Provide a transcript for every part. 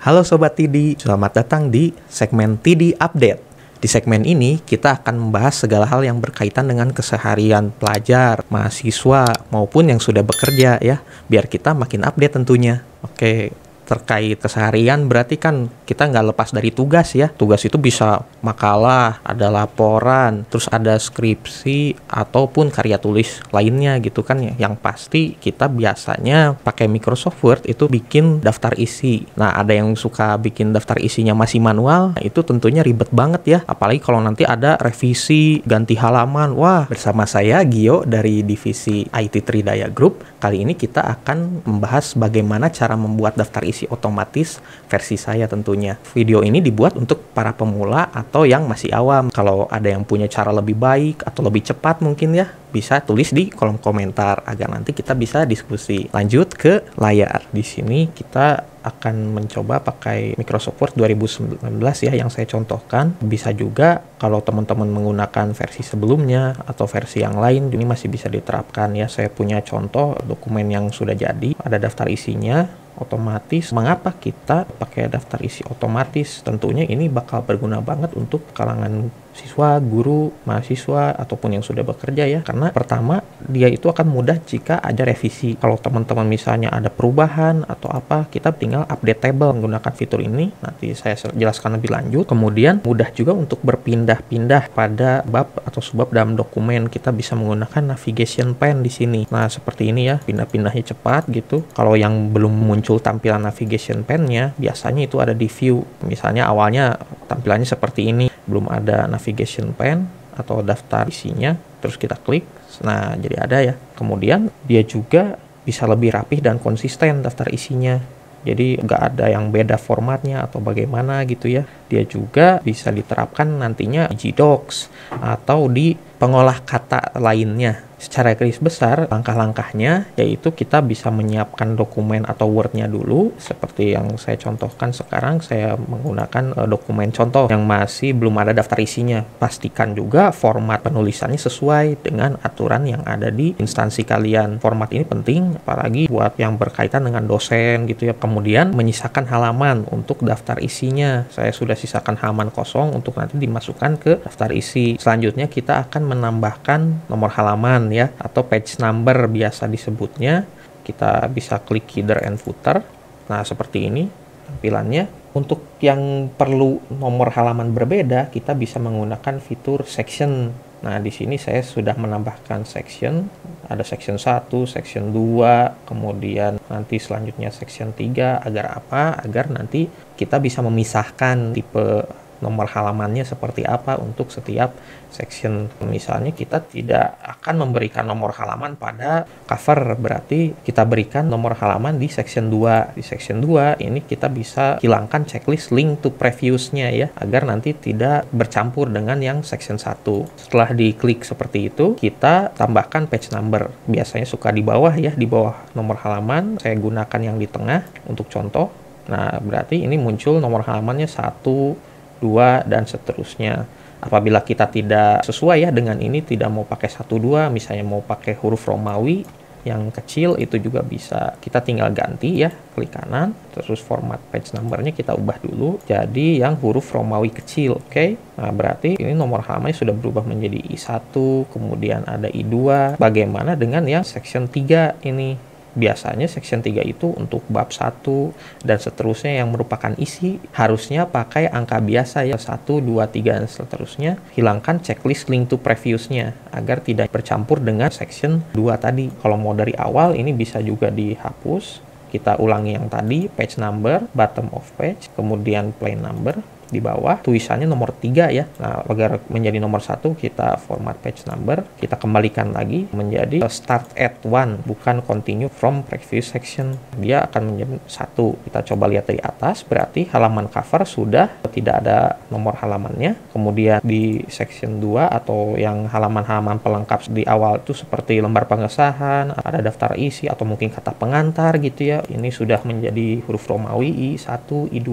Halo Sobat TD, selamat datang di segmen TD Update. Di segmen ini, kita akan membahas segala hal yang berkaitan dengan keseharian pelajar, mahasiswa, maupun yang sudah bekerja ya, biar kita makin update tentunya. Oke, terkait keseharian berarti kan kita nggak lepas dari tugas ya. Tugas itu bisa makalah, ada laporan, terus ada skripsi, ataupun karya tulis lainnya gitu kan ya. Yang pasti kita biasanya pakai Microsoft Word itu bikin daftar isi. Nah, ada yang suka bikin daftar isinya masih manual, nah, itu tentunya ribet banget ya. Apalagi kalau nanti ada revisi, ganti halaman. Wah, bersama saya Gio dari divisi IT Tridaya Group. Kali ini kita akan membahas bagaimana cara membuat daftar isi otomatis versi saya tentunya. Video ini dibuat untuk para pemula atau yang masih awam. Kalau ada yang punya cara lebih baik atau lebih cepat mungkin ya, bisa tulis di kolom komentar agar nanti kita bisa diskusi. Lanjut ke layar. Di sini kita akan mencoba pakai Microsoft Word 2019 ya yang saya contohkan. Bisa juga kalau teman-teman menggunakan versi sebelumnya atau versi yang lain, ini masih bisa diterapkan ya. Saya punya contoh dokumen yang sudah jadi, ada daftar isinya otomatis. Mengapa kita pakai daftar isi otomatis? Tentunya ini bakal berguna banget untuk kalangan siswa, guru, mahasiswa, ataupun yang sudah bekerja ya. Karena pertama, dia itu akan mudah jika ada revisi. Kalau teman-teman misalnya ada perubahan atau apa, kita tinggal update table menggunakan fitur ini. Nanti saya jelaskan lebih lanjut. Kemudian mudah juga untuk berpindah-pindah pada bab atau subbab dalam dokumen. Kita bisa menggunakan navigation pane di sini. Nah, seperti ini ya, pindah-pindahnya cepat gitu. Kalau yang belum muncul tampilan navigation pane-nya, biasanya itu ada di view. Misalnya awalnya tampilannya seperti ini, belum ada navigation pane atau daftar isinya, terus kita klik, nah jadi ada ya. Kemudian dia juga bisa lebih rapih dan konsisten daftar isinya, jadi nggak ada yang beda formatnya atau bagaimana gitu ya. Dia juga bisa diterapkan nantinya di Docs atau di pengolah kata lainnya. Secara garis besar, langkah-langkahnya yaitu kita bisa menyiapkan dokumen atau Word-nya dulu. Seperti yang saya contohkan sekarang, saya menggunakan dokumen contoh yang masih belum ada daftar isinya. Pastikan juga format penulisannya sesuai dengan aturan yang ada di instansi kalian. Format ini penting, apalagi buat yang berkaitan dengan dosen gitu ya. Kemudian menyisakan halaman untuk daftar isinya. Saya sudah sisakan halaman kosong untuk nanti dimasukkan ke daftar isi. Selanjutnya kita akan menambahkan nomor halaman ya, atau page number biasa disebutnya. Kita bisa klik header and footer. Nah, seperti ini tampilannya. Untuk yang perlu nomor halaman berbeda, kita bisa menggunakan fitur section. Nah, di sini saya sudah menambahkan section. Ada section 1, section 2, kemudian nanti selanjutnya section 3. Agar apa? Agar nanti kita bisa memisahkan tipe nomor halamannya seperti apa untuk setiap section. Misalnya kita tidak akan memberikan nomor halaman pada cover, berarti kita berikan nomor halaman di section 2. Di section 2 ini kita bisa hilangkan checklist link to previous-nya ya, agar nanti tidak bercampur dengan yang section 1. Setelah diklik seperti itu, kita tambahkan page number. Biasanya suka di bawah ya, di bawah nomor halaman. Saya gunakan yang di tengah untuk contoh. Nah, berarti ini muncul nomor halamannya 1, 2, dan seterusnya. Apabila kita tidak sesuai ya dengan ini, tidak mau pakai 1, 2, misalnya mau pakai huruf Romawi yang kecil, itu juga bisa. Kita tinggal ganti ya, klik kanan, terus format page numbernya kita ubah dulu jadi yang huruf Romawi kecil. Oke. Nah, berarti ini nomor halamannya sudah berubah menjadi I1, kemudian ada I2. Bagaimana dengan yang section 3 ini? Biasanya section 3 itu untuk bab 1 dan seterusnya yang merupakan isi, harusnya pakai angka biasa ya, 1, 2, 3 dan seterusnya. Hilangkan checklist link to previous-nya agar tidak bercampur dengan section 2 tadi. Kalau mau dari awal ini bisa juga dihapus. Kita ulangi yang tadi, page number, bottom of page, kemudian plain number. Di bawah tulisannya nomor 3 ya. Nah, agar menjadi nomor 1 kita format page number, kita kembalikan lagi menjadi start at 1, bukan continue from previous section. Dia akan menjadi 1. Kita coba lihat dari atas, berarti halaman cover sudah tidak ada nomor halamannya. Kemudian di section 2 atau yang halaman-halaman pelengkap di awal itu seperti lembar pengesahan, ada daftar isi atau mungkin kata pengantar gitu ya. Ini sudah menjadi huruf Romawi I1, I2,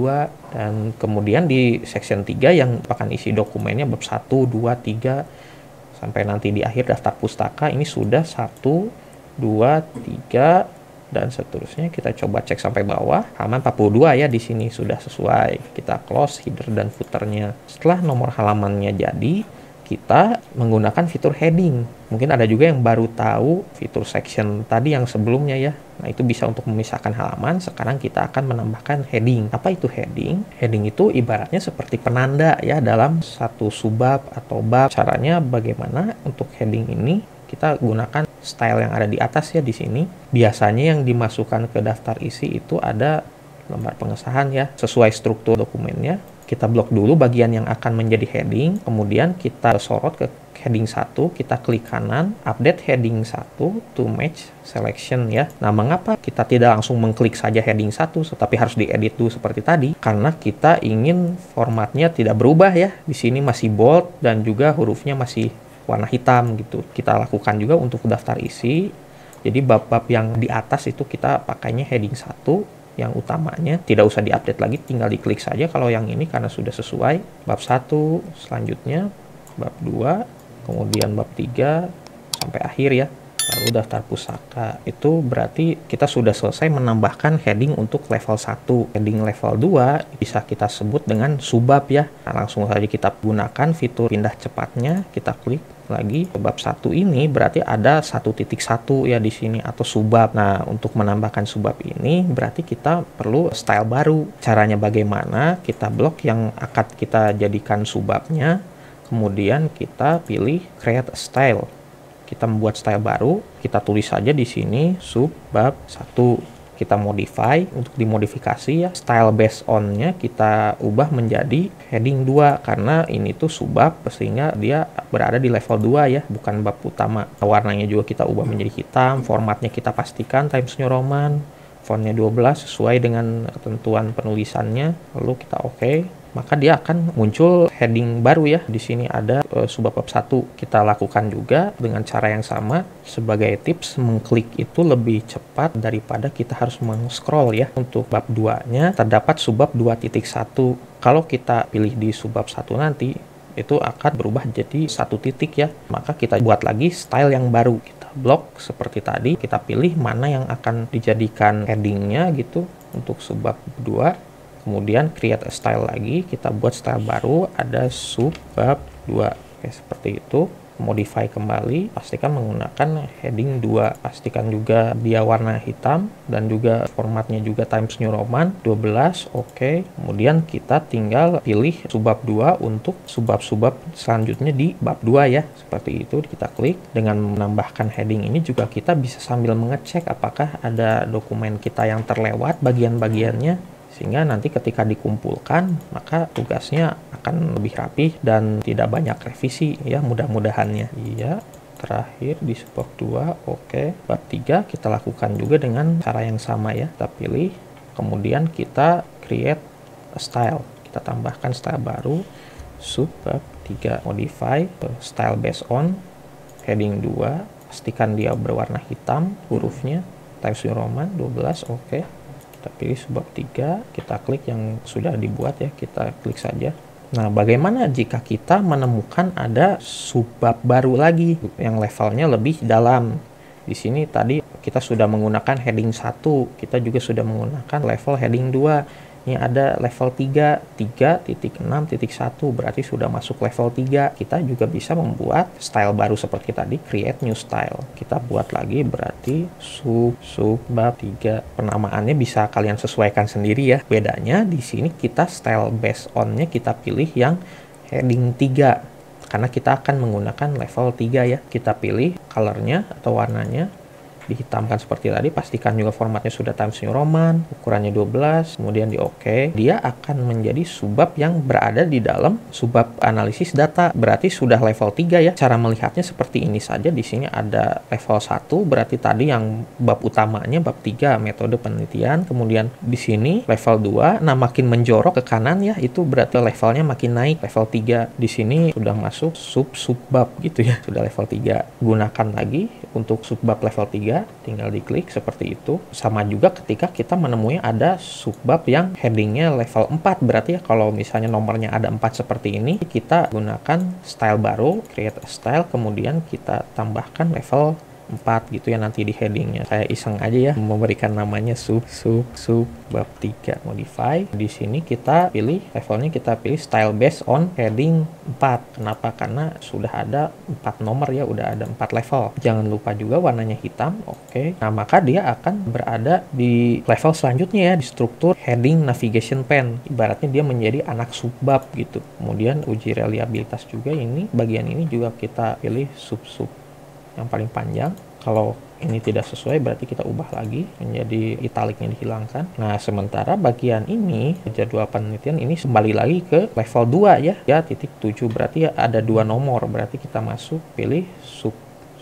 dan kemudian di nanti section 3 yang akan isi dokumennya bab 1, 2, 3 sampai nanti di akhir daftar pustaka ini sudah 1, 2, 3 dan seterusnya. Kita coba cek sampai bawah, halaman 42 ya, di sini sudah sesuai. Kita close header dan footernya. Setelah nomor halamannya jadi, kita menggunakan fitur heading. Mungkin ada juga yang baru tahu fitur section tadi yang sebelumnya ya. Nah, itu bisa untuk memisahkan halaman. Sekarang kita akan menambahkan heading. Apa itu heading? Heading itu ibaratnya seperti penanda ya dalam satu subbab atau bab. Caranya bagaimana untuk heading ini? Kita gunakan style yang ada di atas ya di sini. Biasanya yang dimasukkan ke daftar isi itu ada lembar pengesahan ya, sesuai struktur dokumennya. Kita blok dulu bagian yang akan menjadi heading, kemudian kita sorot ke heading 1, kita klik kanan, update heading 1 to match selection ya. Nah, mengapa kita tidak langsung mengklik saja heading 1, tetapi harus diedit dulu seperti tadi? Karena kita ingin formatnya tidak berubah ya. Di sini masih bold dan juga hurufnya masih warna hitam gitu. Kita lakukan juga untuk daftar isi. Jadi bab-bab yang di atas itu kita pakainya heading 1. Yang utamanya tidak usah diupdate lagi, tinggal diklik saja kalau yang ini karena sudah sesuai. Bab 1, selanjutnya bab 2, kemudian bab 3 sampai akhir ya. Lalu daftar pusaka. Itu berarti kita sudah selesai menambahkan heading untuk level 1. Heading level 2 bisa kita sebut dengan subbab ya. Nah, langsung saja kita gunakan fitur pindah cepatnya, kita klik lagi. Bab 1 ini berarti ada 1.1 ya di sini atau subbab. Nah, untuk menambahkan subbab ini berarti kita perlu style baru. Caranya bagaimana? Kita blok yang akan kita jadikan subbabnya, kemudian kita pilih create a style. Kita membuat style baru, kita tulis saja di sini subbab 1. Kita modify, untuk dimodifikasi ya, style based on-nya kita ubah menjadi heading 2 karena ini tuh subbab sehingga dia berada di level 2 ya, bukan bab utama. Warnanya juga kita ubah menjadi hitam, formatnya kita pastikan Times New Roman, fontnya 12 sesuai dengan ketentuan penulisannya, lalu kita oke. Maka dia akan muncul heading baru ya. Di sini ada subbab 1. Kita lakukan juga dengan cara yang sama. Sebagai tips, mengklik itu lebih cepat daripada kita harus meng-scroll ya. Untuk bab 2-nya terdapat subbab 2.1. Kalau kita pilih di subbab 1 nanti, itu akan berubah jadi 1 titik ya. Maka kita buat lagi style yang baru. Kita blok seperti tadi. Kita pilih mana yang akan dijadikan headingnya gitu untuk subbab 2. Kemudian create a style lagi, kita buat style baru, ada subbab 2. Oke, seperti itu. Modify kembali, pastikan menggunakan heading 2. Pastikan juga dia warna hitam dan juga formatnya juga Times New Roman 12. Oke. Kemudian kita tinggal pilih subbab 2 untuk subbab-subbab selanjutnya di bab 2 ya. Seperti itu kita klik. Dengan menambahkan heading ini juga kita bisa sambil mengecek apakah ada dokumen kita yang terlewat bagian-bagiannya. Sehingga nanti ketika dikumpulkan, maka tugasnya akan lebih rapi dan tidak banyak revisi ya, mudah-mudahannya. Iya, terakhir di subbab 2, oke. Bab 3 kita lakukan juga dengan cara yang sama ya. Kita pilih, kemudian kita create a style. Kita tambahkan style baru, subbab 3, modify, style based on, heading 2, pastikan dia berwarna hitam, hurufnya, Times New Roman 12, oke. Kita pilih subbab 3, kita klik yang sudah dibuat ya, kita klik saja. Nah, bagaimana jika kita menemukan ada subbab baru lagi yang levelnya lebih dalam? Di sini tadi kita sudah menggunakan heading 1, kita juga sudah menggunakan level heading 2. Ini ada level 3, 3.6.1, berarti sudah masuk level 3. Kita juga bisa membuat style baru seperti tadi, create new style. Kita buat lagi berarti subbab 3. Penamaannya bisa kalian sesuaikan sendiri ya. Bedanya di sini kita style based on-nya kita pilih yang heading 3. Karena kita akan menggunakan level 3 ya. Kita pilih color-nya atau warnanya dihitamkan seperti tadi, pastikan juga formatnya sudah Times New Roman, ukurannya 12, kemudian di OK. Dia akan menjadi subbab yang berada di dalam subbab analisis data, berarti sudah level 3 ya. Cara melihatnya seperti ini saja. Di sini ada level 1, berarti tadi yang bab utamanya bab 3 metode penelitian, kemudian di sini level 2. Nah, makin menjorok ke kanan ya, itu berarti levelnya makin naik, level 3. Di sini sudah masuk subbab gitu ya, sudah level 3. Gunakan lagi untuk subbab level 3. 3, tinggal diklik seperti itu. Sama juga ketika kita menemui ada subbab yang headingnya level 4, berarti ya kalau misalnya nomornya ada 4 seperti ini, kita gunakan style baru, create a style, kemudian kita tambahkan level 4 gitu ya nanti di headingnya. Saya iseng aja ya memberikan namanya subbab 3 modify. Di sini kita pilih levelnya, kita pilih style based on heading 4. Kenapa? Karena sudah ada 4 nomor ya, udah ada 4 level. Jangan lupa juga warnanya hitam. Oke. Nah, maka dia akan berada di level selanjutnya ya, di struktur heading navigation pane. Ibaratnya dia menjadi anak subbab gitu. Kemudian uji reliabilitas juga, ini bagian ini juga kita pilih sub yang paling panjang. Kalau ini tidak sesuai berarti kita ubah lagi menjadi italiknya dihilangkan. Nah, sementara bagian ini jadwal penelitian ini kembali lagi ke level 2 ya, titik 7, berarti ya ada 2 nomor, berarti kita masuk pilih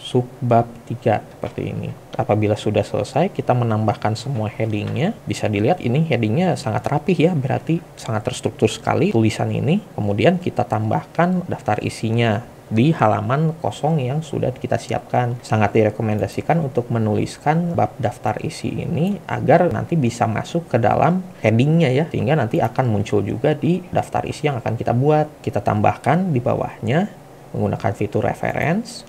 subbab 3 seperti ini. Apabila sudah selesai, kita menambahkan semua headingnya. Bisa dilihat ini headingnya sangat rapih ya, berarti sangat terstruktur sekali tulisan ini. Kemudian kita tambahkan daftar isinya di halaman kosong yang sudah kita siapkan. Sangat direkomendasikan untuk menuliskan bab daftar isi ini agar nanti bisa masuk ke dalam headingnya ya, sehingga nanti akan muncul juga di daftar isi yang akan kita buat. Kita tambahkan di bawahnya menggunakan fitur reference,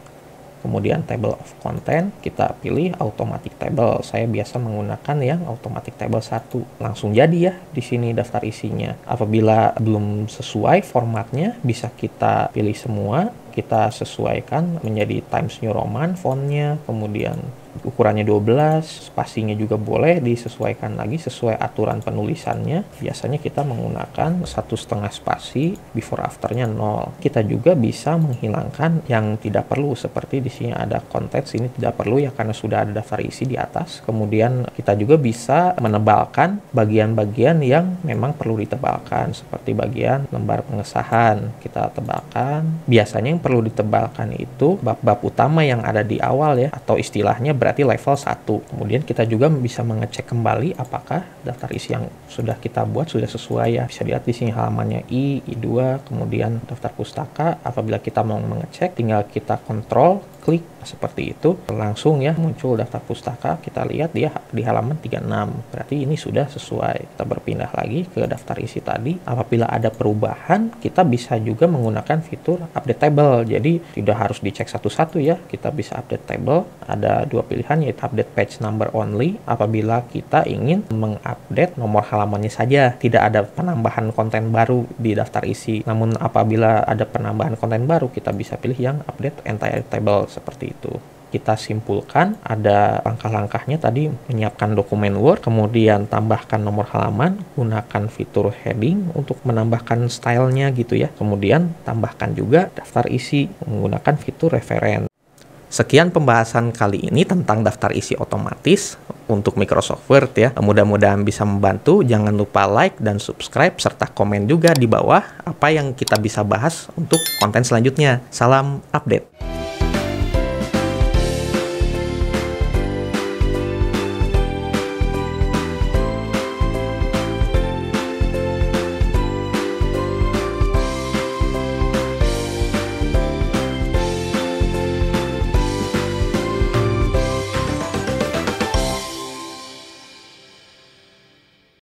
kemudian table of content, kita pilih automatic table. Saya biasa menggunakan yang automatic table 1. Langsung jadi ya di sini daftar isinya. Apabila belum sesuai formatnya, bisa kita pilih semua, kita sesuaikan menjadi Times New Roman fontnya, kemudian ukurannya 12, spasinya juga boleh disesuaikan lagi sesuai aturan penulisannya. Biasanya kita menggunakan 1,5 spasi, before afternya 0. Kita juga bisa menghilangkan yang tidak perlu, seperti di sini ada konteks, ini tidak perlu ya karena sudah ada daftar isi di atas. Kemudian kita juga bisa menebalkan bagian-bagian yang memang perlu ditebalkan, seperti bagian lembar pengesahan. Kita tebalkan. Biasanya yang perlu ditebalkan itu bab-bab utama yang ada di awal ya, atau istilahnya berarti level 1. Kemudian kita juga bisa mengecek kembali apakah daftar isi yang sudah kita buat sudah sesuai ya. Bisa dilihat di sini halamannya I2, kemudian daftar pustaka. Apabila kita mau mengecek, tinggal kita kontrol klik seperti itu, langsung ya muncul daftar pustaka. Kita lihat dia di halaman 36, berarti ini sudah sesuai. Kita berpindah lagi ke daftar isi tadi. Apabila ada perubahan, kita bisa juga menggunakan fitur update table, jadi tidak harus dicek satu-satu ya, kita bisa update table. Ada 2 pilihan, yaitu update page number only apabila kita ingin mengupdate nomor halamannya saja, tidak ada penambahan konten baru di daftar isi. Namun apabila ada penambahan konten baru, kita bisa pilih yang update entire table seperti itu. Kita simpulkan, ada langkah-langkahnya tadi: menyiapkan dokumen Word, kemudian tambahkan nomor halaman, gunakan fitur heading untuk menambahkan stylenya gitu ya, kemudian tambahkan juga daftar isi menggunakan fitur reference. Sekian pembahasan kali ini tentang daftar isi otomatis untuk Microsoft Word ya. Mudah-mudahan bisa membantu. Jangan lupa like dan subscribe serta komen juga di bawah apa yang kita bisa bahas untuk konten selanjutnya. Salam update.